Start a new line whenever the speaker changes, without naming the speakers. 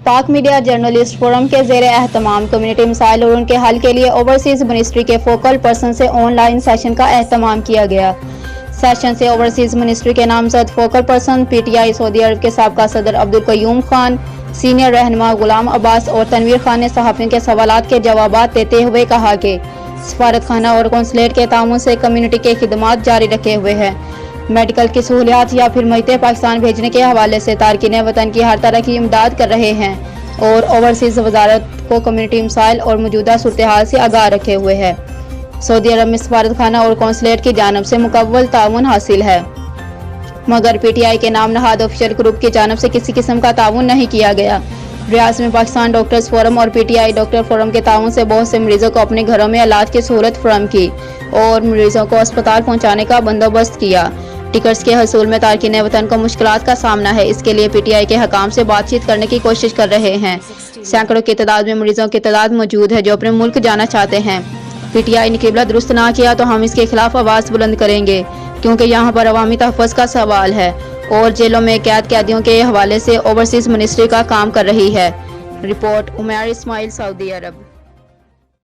पाक media journalist forum के ज़ेरे एहतमाम कम्युनिटी मसाइल और उनके हल के लिए ओवरसीज़ मिनिस्ट्री के फोकल पर्सन से ऑनलाइन सेशन का एहतमाम किया गया। सेशन से ओवरसीज़ मिनिस्ट्री के नामजद फोकल पर्सन PTI सऊदी अरब के साबका सदर अब्दुल क़य्यूम खान, सीनियर रहनुमा गुलाम अब्बास और तनवीर खान ने सहाफ़ियों के सवालात के जवाबात देते हुए कहा कि सफारत खाना और कौंसलेट के ताउन से कम्युनिटी के खिदमात जारी रखे हुए हैं। मेडिकल की सहूलियात या फिर मईते पाकिस्तान भेजने के हवाले से तारकीन वतन की हर तरह की इमदाद कर रहे हैं और ओवरसीज़ वजारत को कम्युनिटी मसाइल और मौजूदा सूरत हाल से आगाह रखे हुए है। सऊदी अरब में सफारत खाना और कौंसलेट की जानब से मुकव्वल ताउन हासिल है, मगर PTI के नाम नहाद ऑफिशियल ग्रुप की जानब से किसी किस्म का ताउन नहीं किया गया। रियासत में पाकिस्तान डॉक्टर्स फोरम और PTI डॉक्टर फोरम के ताउन से बहुत से मरीजों को अपने घरों में इलाज की सहूलत फराहम की और मरीजों को अस्पताल पहुँचाने का बंदोबस्त किया। टिकट्स के हसूल में तारकीन वतन को मुश्किलात का सामना है, इसके लिए PTI के हकाम से बातचीत करने की कोशिश कर रहे हैं। सैकड़ों की तादाद में मरीजों की तादाद मौजूद है जो अपने मुल्क जाना चाहते हैं। PTI ने किबला दुरुस्त ना किया तो हम इसके खिलाफ आवाज़ बुलंद करेंगे, क्योंकि यहाँ पर अवामी तहफ़्फ़ुज़ का सवाल है और जेलों में कैदियों के हवाले से ओवरसीज़ मिनिस्ट्री का काम कर रही है। रिपोर्ट उमैर इस्माइल, सऊदी अरब।